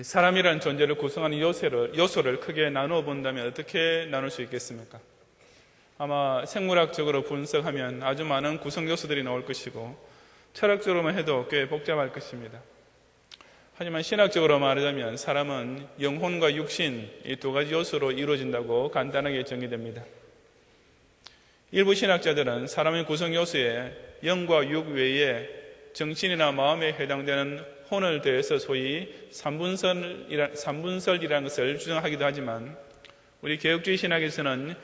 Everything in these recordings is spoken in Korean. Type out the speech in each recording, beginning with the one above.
사람이라는 존재를 구성하는 요소를 크게 나누어 본다면 어떻게 나눌 수 있겠습니까? 아마 생물학적으로 분석하면 아주 많은 구성 요소들이 나올 것이고 철학적으로만 해도 꽤 복잡할 것입니다. 하지만 신학적으로 말하자면 사람은 영혼과 육신 이 두 가지 요소로 이루어진다고 간단하게 정의됩니다. 일부 신학자들은 사람의 구성 요소에 영과 육 외에 정신이나 마음에 해당되는 혼을 더해서 소위 삼분설이라는 것을 주장하기도 하지만 우리 개혁주의 신학에서는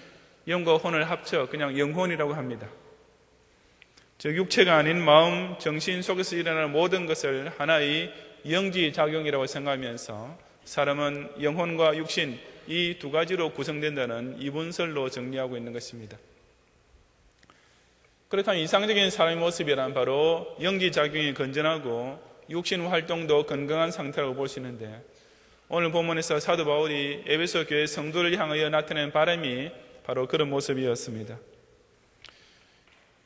영과 혼을 합쳐 그냥 영혼이라고 합니다. 즉 육체가 아닌 마음, 정신 속에서 일어나는 모든 것을 하나의 영지작용이라고 생각하면서 사람은 영혼과 육신 이 두 가지로 구성된다는 이분설로 정리하고 있는 것입니다. 그렇다면 이상적인 사람의 모습이란 바로 영지작용이 건전하고 육신 활동도 건강한 상태라고 볼 수 있는데 오늘 본문에서 사도 바울이 에베소 교회 성도를 향하여 나타낸 바람이 바로 그런 모습이었습니다.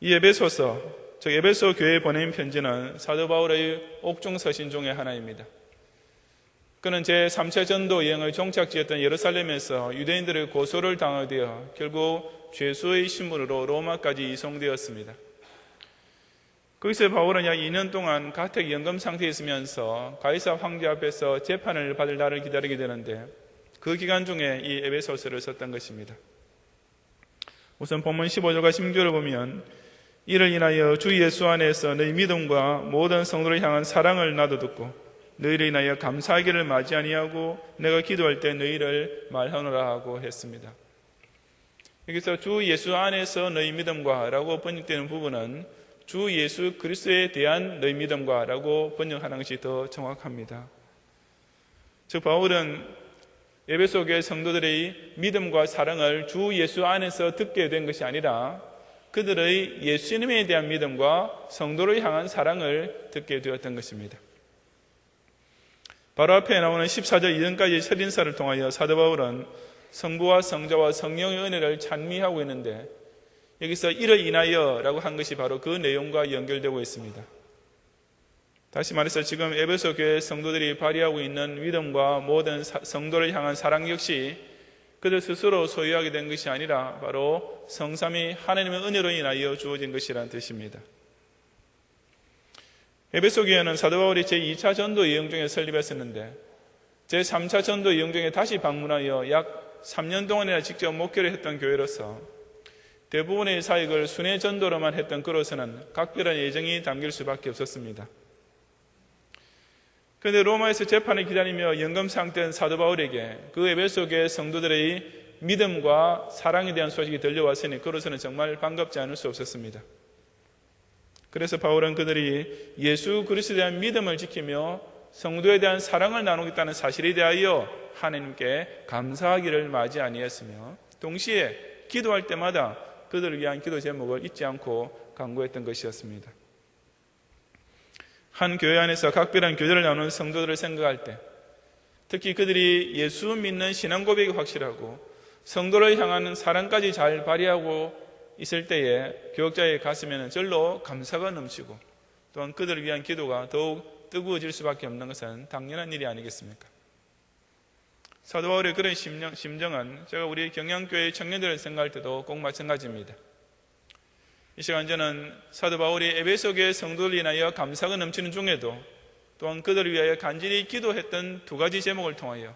이 에베소서, 즉 에베소 교회에 보낸 편지는 사도 바울의 옥중서신 중의 하나입니다. 그는 제3차 전도 여행을 종착지였던 예루살렘에서 유대인들의 고소를 당하게 되어 결국 죄수의 신분으로 로마까지 이송되었습니다. 거기서 바울은 약 2년 동안 가택 연금 상태에 있으면서 가이사 황제 앞에서 재판을 받을 날을 기다리게 되는데 그 기간 중에 이 에베소서를 썼던 것입니다. 우선 본문 15절과 16절을 보면 이를 인하여 주 예수 안에서 너희 믿음과 모든 성도를 향한 사랑을 나도 듣고 너희를 인하여 감사하기를 마지 아니하고 내가 기도할 때 너희를 말하노라 하고 했습니다. 여기서 주 예수 안에서 너희 믿음과 라고 번역되는 부분은 주 예수 그리스도에 대한 너희 믿음과 라고 번역하는 것이 더 정확합니다. 즉 바울은 에베소 교회 성도들의 믿음과 사랑을 주 예수 안에서 듣게 된 것이 아니라 그들의 예수님에 대한 믿음과 성도를 향한 사랑을 듣게 되었던 것입니다. 바로 앞에 나오는 14절 이전까지 첫인사를 통하여 사도 바울은 성부와 성자와 성령의 은혜를 찬미하고 있는데 여기서 이를 인하여 라고 한 것이 바로 그 내용과 연결되고 있습니다. 다시 말해서 지금 에베소 교회 성도들이 발휘하고 있는 믿음과 모든 성도를 향한 사랑 역시 그들 스스로 소유하게 된 것이 아니라 바로 성삼위 하나님의 은혜로 인하여 주어진 것이라는 뜻입니다. 에베소 교회는 사도 바울이 제2차 전도 여행 중에 설립했었는데 제3차 전도 여행 중에 다시 방문하여 약 3년 동안이나 직접 목회를 했던 교회로서 대부분의 사역을 순회 전도로만 했던 그로서는 각별한 예정이 담길 수밖에 없었습니다. 그런데 로마에서 재판을 기다리며 연금 상태인 사도 바울에게 그 에베소 교회 성도들의 믿음과 사랑에 대한 소식이 들려왔으니 그로서는 정말 반갑지 않을 수 없었습니다. 그래서 바울은 그들이 예수 그리스도에 대한 믿음을 지키며 성도에 대한 사랑을 나누겠다는 사실에 대하여 하나님께 감사하기를 마지 아니했으며 동시에 기도할 때마다 그들을 위한 기도 제목을 잊지 않고 간구했던 것이었습니다. 한 교회 안에서 각별한 교제를 나누는 성도들을 생각할 때 특히 그들이 예수 믿는 신앙 고백이 확실하고 성도를 향하는 사랑까지 잘 발휘하고 있을 때에 교역자의 가슴에는 절로 감사가 넘치고 또한 그들을 위한 기도가 더욱 뜨거워질 수밖에 없는 것은 당연한 일이 아니겠습니까? 사도 바울의 그런 심정은 제가 우리 경양교회 청년들을 생각할 때도 꼭 마찬가지입니다. 이 시간 저는 사도 바울이 에베소 교회 성도를 인하여 감사가 넘치는 중에도 또한 그들을 위하여 간절히 기도했던 두 가지 제목을 통하여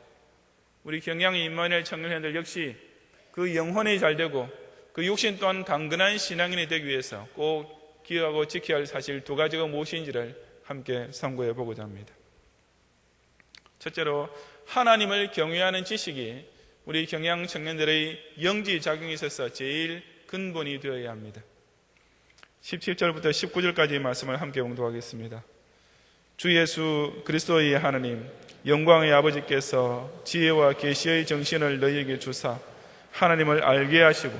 우리 경양의 임마누엘 청년들 역시 그 영혼이 잘되고 그 육신 또한 강건한 신앙인이 되기 위해서 꼭 기억하고 지켜야 할 사실 두 가지가 무엇인지를 함께 상고해 보고자 합니다. 첫째로 하나님을 경외하는 지식이 우리 경양 청년들의 영지작용에 있어서 제일 근본이 되어야 합니다. 17절부터 19절까지의 말씀을 함께 봉독하겠습니다. 주 예수 그리스도의 하나님 영광의 아버지께서 지혜와 계시의 정신을 너희에게 주사 하나님을 알게 하시고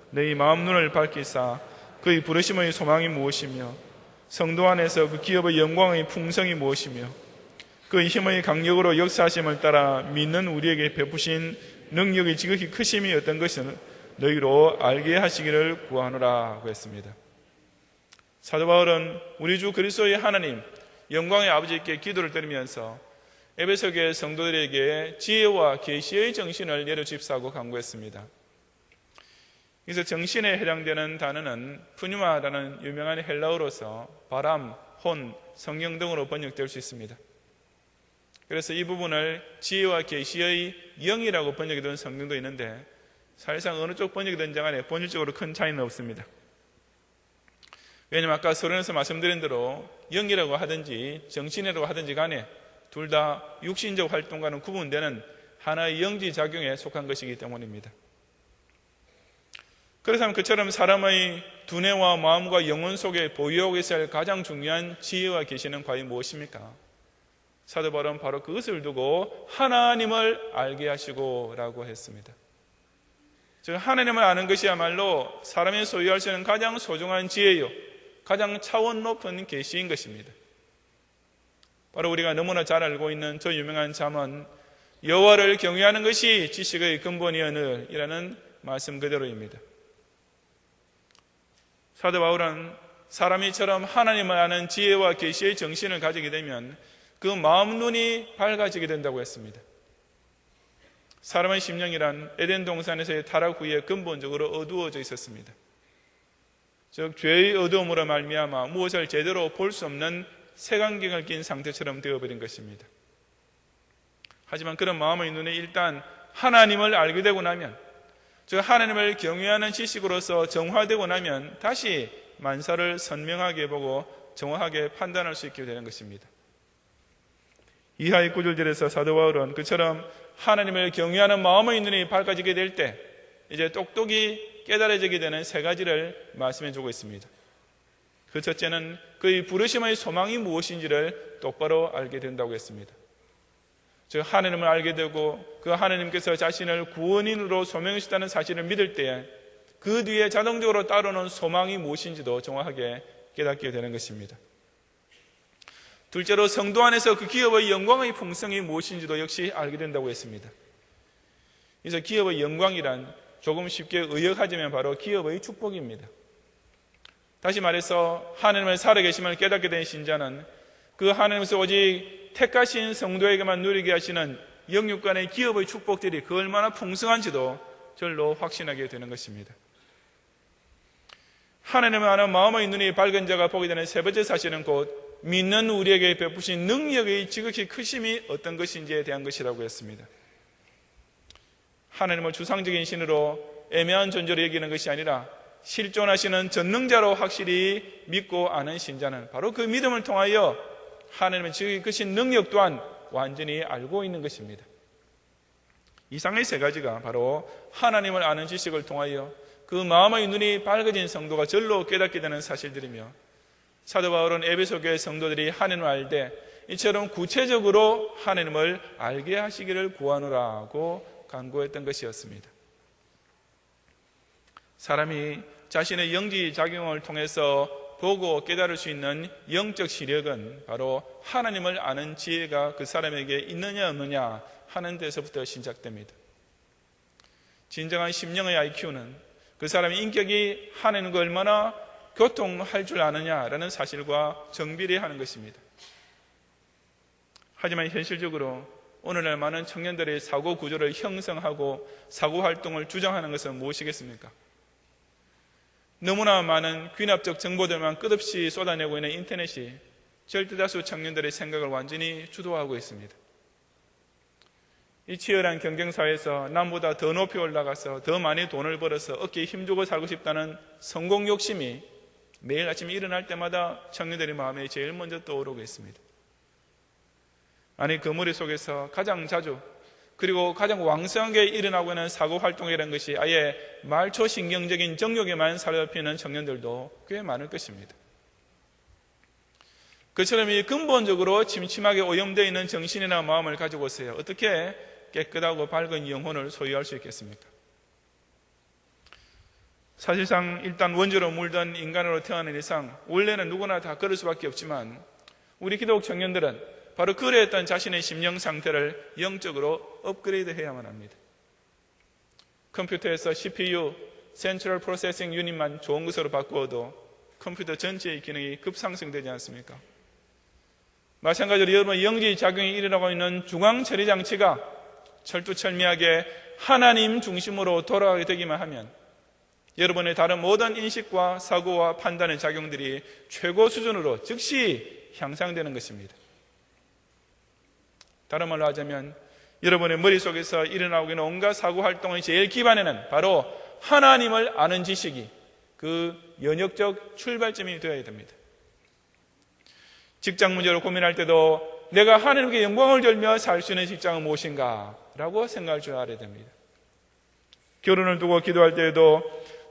너희 마음 눈을 밝히사 그의 부르심의 소망이 무엇이며 성도 안에서 그 기업의 영광의 풍성이 무엇이며 그의 힘의 강력으로 역사하심을 따라 믿는 우리에게 베푸신 능력이 지극히 크심이 어떤 것을 너희로 알게 하시기를 구하노라 하고 했습니다. 사도 바울은 우리 주 그리스도의 하나님 영광의 아버지께 기도를 드리면서 에베소 교회 성도들에게 지혜와 계시의 정신을 내려주십사고 간구했습니다. 그래서 정신에 해당되는 단어는 푸뉴마라는 유명한 헬라어로서 바람, 혼, 성령 등으로 번역될 수 있습니다. 그래서 이 부분을 지혜와 계시의 영이라고 번역이 된 성경도 있는데 사실상 어느 쪽 번역이든 간에 본질적으로 큰 차이는 없습니다. 왜냐하면 아까 서론에서 말씀드린 대로 영이라고 하든지 정신이라고 하든지 간에 둘 다 육신적 활동과는 구분되는 하나의 영지작용에 속한 것이기 때문입니다. 그렇다면 그처럼 사람의 두뇌와 마음과 영혼 속에 보유하고 있어야 할 가장 중요한 지혜와 계시는 과연 무엇입니까? 사도 바울은 바로 그것을 두고 하나님을 알게 하시고 라고 했습니다. 즉 하나님을 아는 것이야말로 사람이 소유할 수 있는 가장 소중한 지혜요, 가장 차원 높은 계시인 것입니다. 바로 우리가 너무나 잘 알고 있는 저 유명한 잠언, 여호와를 경외하는 것이 지식의 근본이여늘이라는 말씀 그대로입니다. 사도 바울은 사람이 이처럼 하나님을 아는 지혜와 계시의 정신을 가지게 되면 그 마음 눈이 밝아지게 된다고 했습니다. 사람의 심령이란 에덴 동산에서의 타락 후에 근본적으로 어두워져 있었습니다. 즉 죄의 어두움으로 말미암아 무엇을 제대로 볼 수 없는 색안경을 낀 상태처럼 되어버린 것입니다. 하지만 그런 마음의 눈에 일단 하나님을 알게 되고 나면, 즉 하나님을 경외하는 지식으로서 정화되고 나면 다시 만사를 선명하게 보고 정확하게 판단할 수 있게 되는 것입니다. 이하의 구절들에서 사도 바울은 그처럼 하나님을 경외하는 마음의 눈이 밝아지게 될 때 이제 똑똑히 깨달아지게 되는 세 가지를 말씀해 주고 있습니다. 그 첫째는 그의 부르심의 소망이 무엇인지를 똑바로 알게 된다고 했습니다. 즉 하나님을 알게 되고 그 하나님께서 자신을 구원인으로 소명하셨다는 사실을 믿을 때에 그 뒤에 자동적으로 따르는 소망이 무엇인지도 정확하게 깨닫게 되는 것입니다. 둘째로 성도 안에서 그 기업의 영광의 풍성이 무엇인지도 역시 알게 된다고 했습니다. 그래서 기업의 영광이란 조금 쉽게 의역하자면 바로 기업의 축복입니다. 다시 말해서 하나님의 살아계심을 깨닫게 된 신자는 그 하나님께서 오직 택하신 성도에게만 누리게 하시는 영육간의 기업의 축복들이 그 얼마나 풍성한지도 절로 확신하게 되는 것입니다. 하나님을 아는 마음의 눈이 밝은 자가 보게 되는 세 번째 사실은 곧 믿는 우리에게 베푸신 능력의 지극히 크심이 어떤 것인지에 대한 것이라고 했습니다. 하나님을 주상적인 신으로 애매한 존재로 여기는 것이 아니라 실존하시는 전능자로 확실히 믿고 아는 신자는 바로 그 믿음을 통하여 하나님의 지극히 크신 능력 또한 완전히 알고 있는 것입니다. 이상의 세 가지가 바로 하나님을 아는 지식을 통하여 그 마음의 눈이 밝아진 성도가 절로 깨닫게 되는 사실들이며, 사도 바울은 에베소 교회 성도들이 하나님을 알 때 이처럼 구체적으로 하나님을 알게 하시기를 구하노라고 간구했던 것이었습니다. 사람이 자신의 영지 작용을 통해서 보고 깨달을 수 있는 영적 시력은 바로 하나님을 아는 지혜가 그 사람에게 있느냐 없느냐 하는 데서부터 시작됩니다. 진정한 심령의 IQ는 그 사람의 인격이 하나님과 얼마나 교통할 줄 아느냐라는 사실과 정비례하는 것입니다. 하지만 현실적으로 오늘날 많은 청년들의 사고 구조를 형성하고 사고 활동을 주장하는 것은 무엇이겠습니까? 너무나 많은 귀납적 정보들만 끝없이 쏟아내고 있는 인터넷이 절대다수 청년들의 생각을 완전히 주도하고 있습니다. 이 치열한 경쟁사회에서 남보다 더 높이 올라가서 더 많이 돈을 벌어서 어깨에 힘주고 살고 싶다는 성공 욕심이 매일 아침 일어날 때마다 청년들의 마음에 제일 먼저 떠오르고 있습니다. 아니 그 머릿속에서 가장 자주 그리고 가장 왕성하게 일어나고 있는 사고 활동이라는 것이 아예 말초신경적인 정욕에만 사로잡히는 청년들도 꽤 많을 것입니다. 그처럼 이 근본적으로 침침하게 오염되어 있는 정신이나 마음을 가지고서야 어떻게 깨끗하고 밝은 영혼을 소유할 수 있겠습니까? 사실상 일단 원죄로 물든 인간으로 태어난 이상 원래는 누구나 다 그럴 수밖에 없지만 우리 기독 청년들은 바로 그랬던 자신의 심령 상태를 영적으로 업그레이드해야만 합니다. 컴퓨터에서 CPU, Central Processing Unit만 좋은 것으로 바꾸어도 컴퓨터 전체의 기능이 급상승되지 않습니까? 마찬가지로 여러분 영지작용이 일어나고 있는 중앙처리장치가 철두철미하게 하나님 중심으로 돌아가게 되기만 하면 여러분의 다른 모든 인식과 사고와 판단의 작용들이 최고 수준으로 즉시 향상되는 것입니다. 다른 말로 하자면 여러분의 머릿속에서 일어나고 있는 온갖 사고활동의 제일 기반에는 바로 하나님을 아는 지식이 그 연역적 출발점이 되어야 됩니다. 직장 문제로 고민할 때도 내가 하나님께 영광을 돌며 살 수 있는 직장은 무엇인가 라고 생각할 줄 알아야 됩니다. 결혼을 두고 기도할 때에도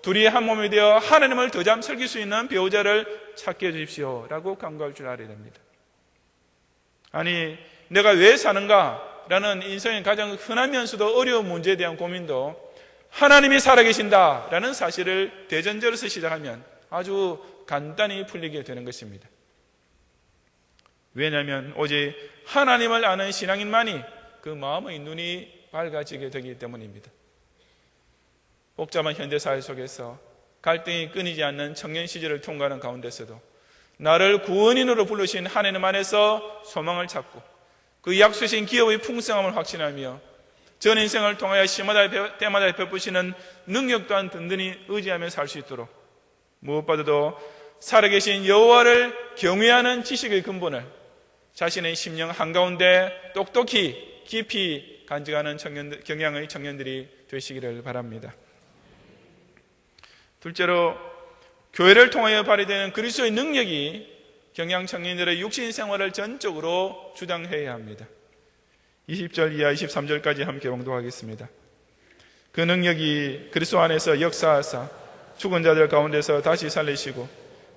둘이 한 몸이 되어 하나님을 더 잘 섬길 수 있는 배우자를 찾게 해주십시오 라고 간구할 줄 알아야 됩니다. 아니 내가 왜 사는가 라는 인생의 가장 흔하면서도 어려운 문제에 대한 고민도 하나님이 살아계신다 라는 사실을 대전제로서 시작하면 아주 간단히 풀리게 되는 것입니다. 왜냐하면 오직 하나님을 아는 신앙인만이 그 마음의 눈이 밝아지게 되기 때문입니다. 복잡한 현대사회 속에서 갈등이 끊이지 않는 청년 시절을 통과하는 가운데서도 나를 구원인으로 부르신 하나님 안에서 소망을 찾고 그 약속하신 기업의 풍성함을 확신하며 전 인생을 통하여 시마다 때마다 베푸시는 능력 또한 든든히 의지하며 살 수 있도록 무엇보다도 살아계신 여호와를 경외하는 지식의 근본을 자신의 심령 한가운데 똑똑히 깊이 간직하는 경향의 청년들이 되시기를 바랍니다. 둘째로 교회를 통하여 발휘되는 그리스도의 능력이 경향 청년들의 육신 생활을 전적으로 주장해야 합니다. 20절 이하 23절까지 함께 봉독하겠습니다. 그 능력이 그리스도 안에서 역사하사 죽은 자들 가운데서 다시 살리시고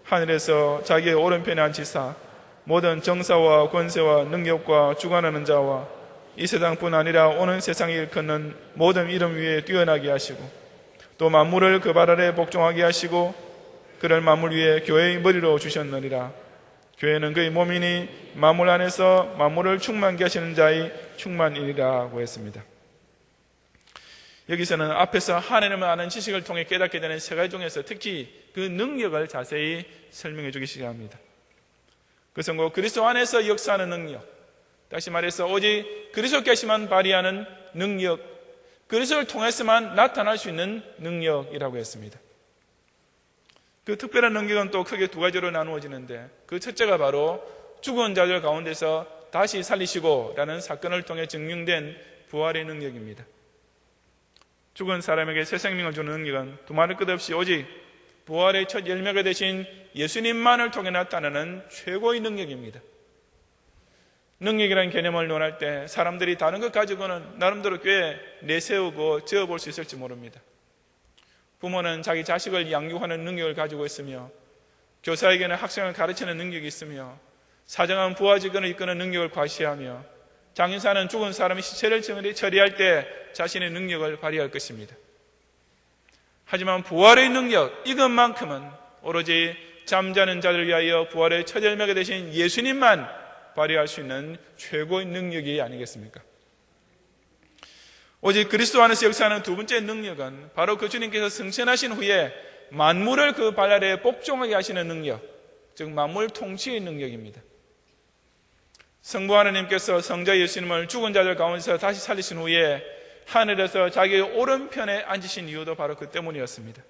하늘에서 자기의 오른편에 앉히사 모든 정사와 권세와 능력과 주관하는 자와 이 세상뿐 아니라 오는 세상에 일컫는 모든 이름 위에 뛰어나게 하시고 또 만물을 그 발 아래 복종하게 하시고 그를 만물 위에 교회의 머리로 주셨느니라. 교회는 그의 몸이니 만물 안에서 만물을 충만케 하시는 자의 충만이니라고 했습니다. 여기서는 앞에서 하나님을 아는 지식을 통해 깨닫게 되는 세 가지 중에서 특히 그 능력을 자세히 설명해 주기 시작합니다. 그것은 곧 그리스도 안에서 역사하는 능력, 다시 말해서 오직 그리스도께서만 발휘하는 능력, 그리스도를 통해서만 나타날 수 있는 능력이라고 했습니다. 그 특별한 능력은 또 크게 두 가지로 나누어지는데 그 첫째가 바로 죽은 자들 가운데서 다시 살리시고 라는 사건을 통해 증명된 부활의 능력입니다. 죽은 사람에게 새 생명을 주는 능력은 두말할 것 없이 오직 부활의 첫 열매가 되신 예수님만을 통해 나타나는 최고의 능력입니다. 능력이라는 개념을 논할 때 사람들이 다른 것 가지고는 나름대로 꽤 내세우고 지어볼 수 있을지 모릅니다. 부모는 자기 자식을 양육하는 능력을 가지고 있으며 교사에게는 학생을 가르치는 능력이 있으며 사정한 부하직원을 이끄는 능력을 과시하며 장인사는 죽은 사람의 시체를 처리할 때 자신의 능력을 발휘할 것입니다. 하지만 부활의 능력, 이것만큼은 오로지 잠자는 자를 위하여 부활의 첫 열매가 되신 예수님만 발휘할 수 있는 최고의 능력이 아니겠습니까? 오직 그리스도 안에서 역사하는 두 번째 능력은 바로 그 주님께서 승천하신 후에 만물을 그 발 아래에 복종하게 하시는 능력, 즉 만물 통치의 능력입니다. 성부 하나님께서 성자 예수님을 죽은 자들 가운데서 다시 살리신 후에 하늘에서 자기의 오른편에 앉으신 이유도 바로 그 때문이었습니다.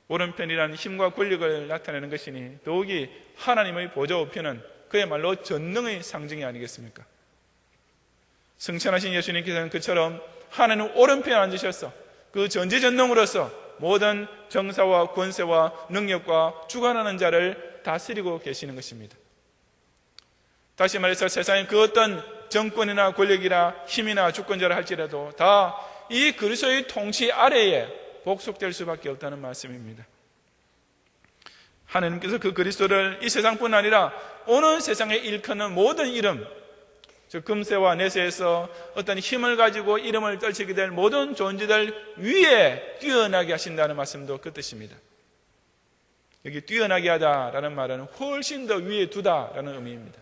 오른편이라는 힘과 권력을 나타내는 것이니 더욱이 하나님의 보좌 우편은 그야말로 전능의 상징이 아니겠습니까? 승천하신 예수님께서는 그처럼 하나님 오른편에 앉으셔서 그 전지전능으로서 모든 정사와 권세와 능력과 주관하는 자를 다스리고 계시는 것입니다. 다시 말해서 세상의 그 어떤 정권이나 권력이나 힘이나 주권자라 할지라도 다 이 그리스도의 통치 아래에 복속될 수밖에 없다는 말씀입니다. 하나님께서 그 그리스도를 이 세상뿐 아니라 오는 세상에 일컫는 모든 이름, 즉 금세와 내세에서 어떤 힘을 가지고 이름을 떨치게 될 모든 존재들 위에 뛰어나게 하신다는 말씀도 그 뜻입니다. 여기 뛰어나게 하다라는 말은 훨씬 더 위에 두다라는 의미입니다.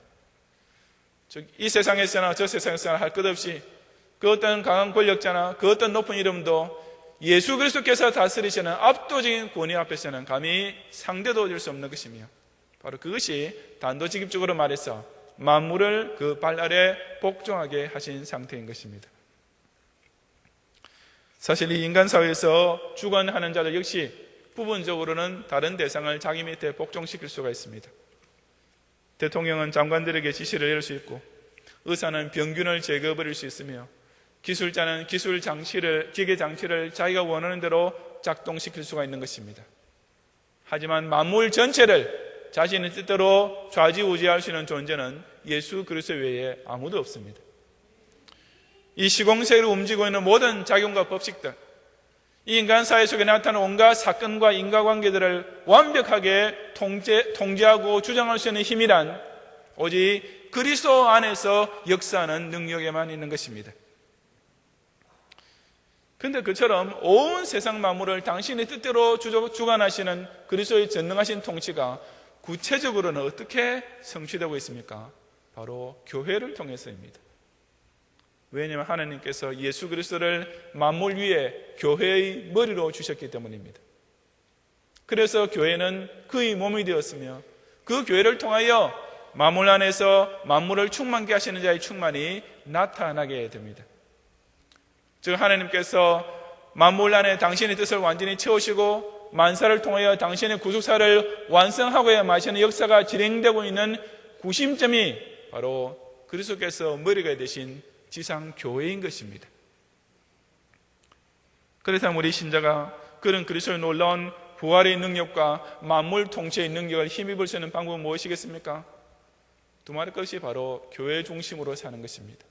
즉 이 세상에서나 저 세상에서나 할 것 없이 그 어떤 강한 권력자나 그 어떤 높은 이름도 예수 그리스도께서 다스리시는 압도적인 권위 앞에서는 감히 상대도 될 수 없는 것이며 바로 그것이 단도직입적으로 말해서 만물을 그 발 아래 복종하게 하신 상태인 것입니다. 사실 이 인간 사회에서 주관하는 자들 역시 부분적으로는 다른 대상을 자기 밑에 복종시킬 수가 있습니다. 대통령은 장관들에게 지시를 내릴 수 있고, 의사는 병균을 제거해버릴 수 있으며, 기술자는 기계 장치를 자기가 원하는 대로 작동시킬 수가 있는 것입니다. 하지만 만물 전체를 자신의 뜻대로 좌지우지할 수 있는 존재는 예수 그리스도 외에 아무도 없습니다. 이 시공세계를 움직이고 있는 모든 작용과 법칙들, 이 인간 사회 속에 나타나는 온갖 사건과 인과관계들을 완벽하게 통제하고 주장할 수 있는 힘이란 오직 그리스도 안에서 역사하는 능력에만 있는 것입니다. 그런데 그처럼 온 세상 만물을 당신의 뜻대로 주관하시는 그리스도의 전능하신 통치가 구체적으로는 어떻게 성취되고 있습니까? 바로 교회를 통해서입니다. 왜냐하면 하나님께서 예수 그리스도를 만물 위에 교회의 머리로 주셨기 때문입니다. 그래서 교회는 그의 몸이 되었으며, 그 교회를 통하여 만물 안에서 만물을 충만케 하시는 자의 충만이 나타나게 됩니다. 즉 하나님께서 만물 안에 당신의 뜻을 완전히 채우시고 만사를 통하여 당신의 구속사를 완성하고야 마시는 역사가 진행되고 있는 구심점이 바로 그리스도께서 머리가 되신 지상 교회인 것입니다. 그래서 우리 신자가 그런 그리스도의 놀라운 부활의 능력과 만물 통치의 능력을 힘입을 수 있는 방법은 무엇이겠습니까? 두말할 것이 바로 교회 중심으로 사는 것입니다.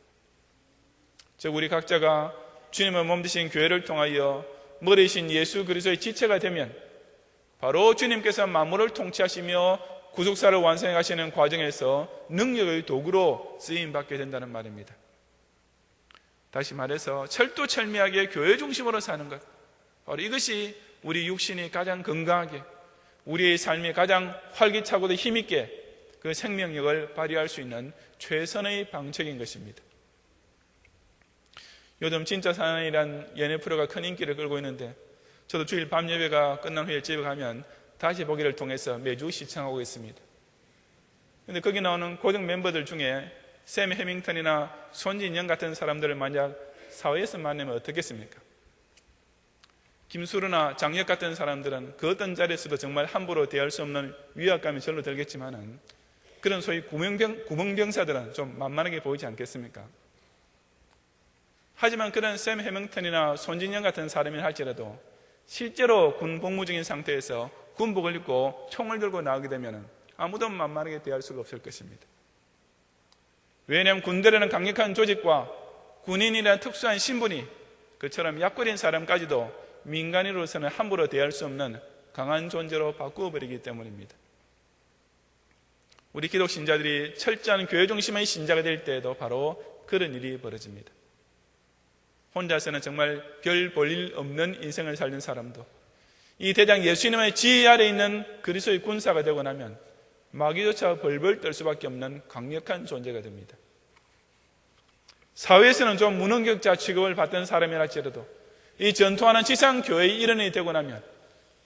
즉 우리 각자가 주님의 몸 되신 교회를 통하여 머리이신 예수 그리스도의 지체가 되면 바로 주님께서 만물을 통치하시며 구속사를 완성해 가시는 과정에서 능력의 도구로 쓰임받게 된다는 말입니다. 다시 말해서 철두철미하게 교회 중심으로 사는 것, 바로 이것이 우리 육신이 가장 건강하게, 우리의 삶이 가장 활기차고도 힘있게 그 생명력을 발휘할 수 있는 최선의 방책인 것입니다. 요즘 진짜 사나이란 연애 프로가 큰 인기를 끌고 있는데, 저도 주일 밤 예배가 끝난 후에 집에 가면 다시 보기를 통해서 매주 시청하고 있습니다. 그런데 거기 나오는 고정 멤버들 중에 샘 해밍턴이나 손진영 같은 사람들을 만약 사회에서 만나면 어떻겠습니까? 김수루나 장혁 같은 사람들은 그 어떤 자리에서도 정말 함부로 대할 수 없는 위압감이 절로 들겠지만은, 그런 소위 구멍병사들은 좀 만만하게 보이지 않겠습니까? 하지만 그런 샘 해밍턴이나 손진영 같은 사람이 할지라도 실제로 군 복무 중인 상태에서 군복을 입고 총을 들고 나오게 되면 아무도 만만하게 대할 수가 없을 것입니다. 왜냐하면 군대라는 강력한 조직과 군인이라는 특수한 신분이 그처럼 약골인 사람까지도 민간인으로서는 함부로 대할 수 없는 강한 존재로 바꾸어버리기 때문입니다. 우리 기독 신자들이 철저한 교회 중심의 신자가 될 때에도 바로 그런 일이 벌어집니다. 혼자서는 정말 별 볼 일 없는 인생을 살던 사람도 이 대장 예수님의 지휘 아래 있는 그리스도의 군사가 되고 나면 마귀조차 벌벌 떨 수밖에 없는 강력한 존재가 됩니다. 사회에서는 좀 무능력자 취급을 받던 사람이랄지라도 이 전투하는 지상교회의 일원이 되고 나면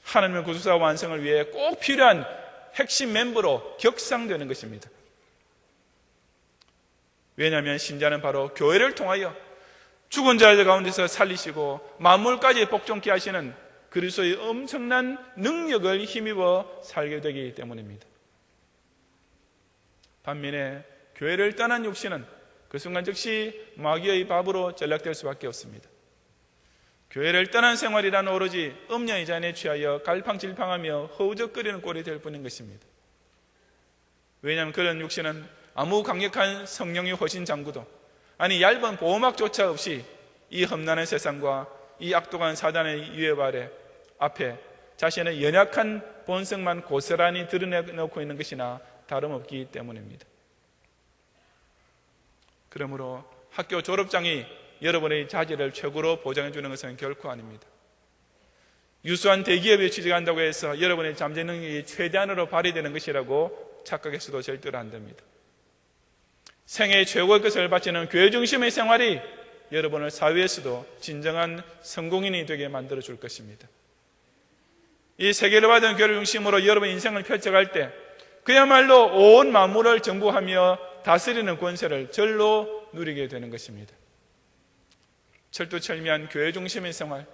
하나님의 구속사 완성을 위해 꼭 필요한 핵심 멤버로 격상되는 것입니다. 왜냐하면 신자는 바로 교회를 통하여 죽은 자들 가운데서 살리시고 만물까지 복종케 하시는 그리스도의 엄청난 능력을 힘입어 살게 되기 때문입니다. 반면에 교회를 떠난 육신은 그 순간 즉시 마귀의 밥으로 전락될 수밖에 없습니다. 교회를 떠난 생활이란 오로지 음녀의 잔에 취하여 갈팡질팡하며 허우적거리는 꼴이 될 뿐인 것입니다. 왜냐하면 그런 육신은 아무 강력한 성령의 호신 장구도 아니 얇은 보호막조차 없이 이 험난한 세상과 이 악독한 사단의 유해 아래 앞에 자신의 연약한 본성만 고스란히 드러내놓고 있는 것이나 다름없기 때문입니다. 그러므로 학교 졸업장이 여러분의 자질을 최고로 보장해 주는 것은 결코 아닙니다. 유수한 대기업에 취직한다고 해서 여러분의 잠재 능력이 최대한으로 발휘되는 것이라고 착각해서도 절대로 안 됩니다. 생애의 최고의 것을 바치는 교회 중심의 생활이 여러분을 사회에서도 진정한 성공인이 되게 만들어 줄 것입니다. 이 세계를 받은 교회를 중심으로 여러분의 인생을 펼쳐갈 때 그야말로 온 만물을 정복하며 다스리는 권세를 절로 누리게 되는 것입니다. 철두철미한 교회 중심의 생활,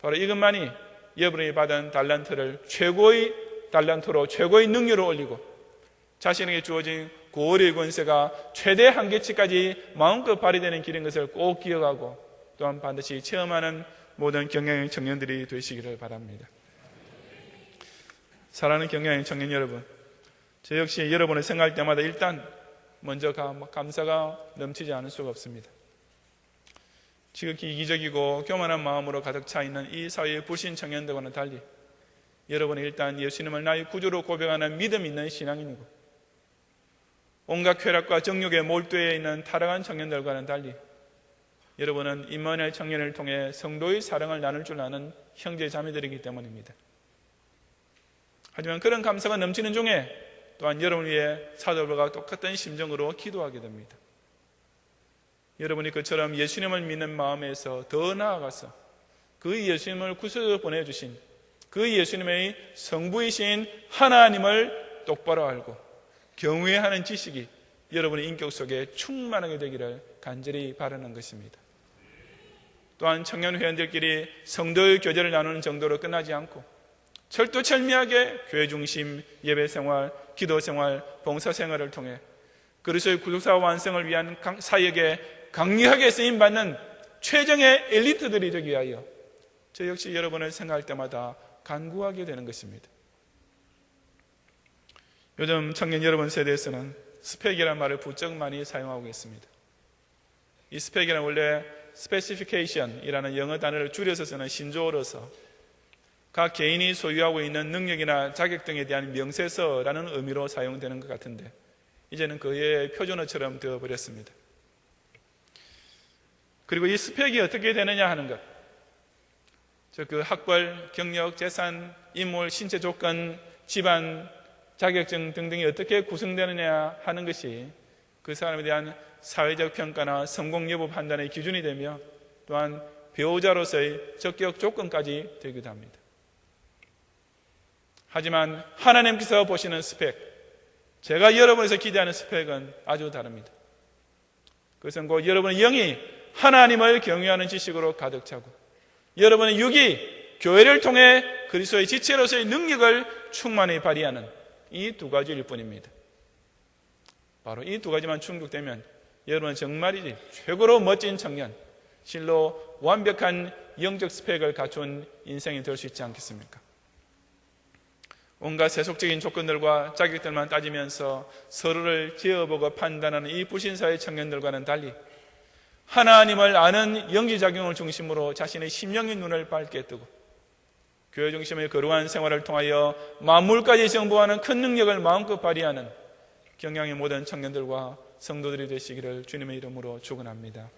바로 이것만이 여러분이 받은 달란트를 최고의 달란트로 최고의 능력으로 올리고 자신에게 주어진 고을의 권세가 최대 한계치까지 마음껏 발휘되는 길인 것을 꼭 기억하고 또한 반드시 체험하는 모든 경영의 청년들이 되시기를 바랍니다. 사랑하는 경영의 청년 여러분, 저 역시 여러분을 생각할 때마다 일단 먼저 감사가 넘치지 않을 수가 없습니다. 지극히 이기적이고 교만한 마음으로 가득 차 있는 이 사회의 불신 청년들과는 달리 여러분은 일단 예수님을 나의 구주로 고백하는 믿음 있는 신앙인이고 온갖 쾌락과 정욕에 몰두해 있는 타락한 청년들과는 달리 여러분은 임마누엘 청년을 통해 성도의 사랑을 나눌 줄 아는 형제 자매들이기 때문입니다. 하지만 그런 감사가 넘치는 중에 또한 여러분을 위해 사도 바울과 똑같은 심정으로 기도하게 됩니다. 여러분이 그처럼 예수님을 믿는 마음에서 더 나아가서 그 예수님을 구세주로 보내주신 그 예수님의 성부이신 하나님을 똑바로 알고 경외하는 지식이 여러분의 인격 속에 충만하게 되기를 간절히 바라는 것입니다. 또한 청년 회원들끼리 성도의 교제를 나누는 정도로 끝나지 않고 철두철미하게 교회 중심 예배생활, 기도생활, 봉사생활을 통해 그리스도의 구속사 완성을 위한 사역에 강력하게 쓰임받는 최정의 엘리트들이 되기 위하여 저 역시 여러분을 생각할 때마다 간구하게 되는 것입니다. 요즘 청년 여러분 세대에서는 스펙이라는 말을 부쩍 많이 사용하고 있습니다. 이 스펙이란 원래 specification이라는 영어 단어를 줄여서 쓰는 신조어로서 각 개인이 소유하고 있는 능력이나 자격 등에 대한 명세서라는 의미로 사용되는 것 같은데 이제는 그의 표준어처럼 되어버렸습니다. 그리고 이 스펙이 어떻게 되느냐 하는 것, 그 학벌, 경력, 재산, 인물, 신체 조건, 집안, 자격증 등등이 어떻게 구성되느냐 하는 것이 그 사람에 대한 사회적 평가나 성공 여부 판단의 기준이 되며 또한 배우자로서의 적격 조건까지 되기도 합니다. 하지만 하나님께서 보시는 스펙, 제가 여러분에서 기대하는 스펙은 아주 다릅니다. 그것은 곧 여러분의 영이 하나님을 경외하는 지식으로 가득 차고 여러분의 육이 교회를 통해 그리스도의 지체로서의 능력을 충만히 발휘하는 이 두 가지일 뿐입니다. 바로 이 두 가지만 충족되면 여러분은 정말이지 최고로 멋진 청년, 실로 완벽한 영적 스펙을 갖춘 인생이 될 수 있지 않겠습니까? 온갖 세속적인 조건들과 자격들만 따지면서 서로를 제어보고 판단하는 이 불신사의 청년들과는 달리 하나님을 아는 영지작용을 중심으로 자신의 심령의 눈을 밝게 뜨고 교회 중심의 거룩한 생활을 통하여 만물까지 정복하는 큰 능력을 마음껏 발휘하는 경향의 모든 청년들과 성도들이 되시기를 주님의 이름으로 축원합니다.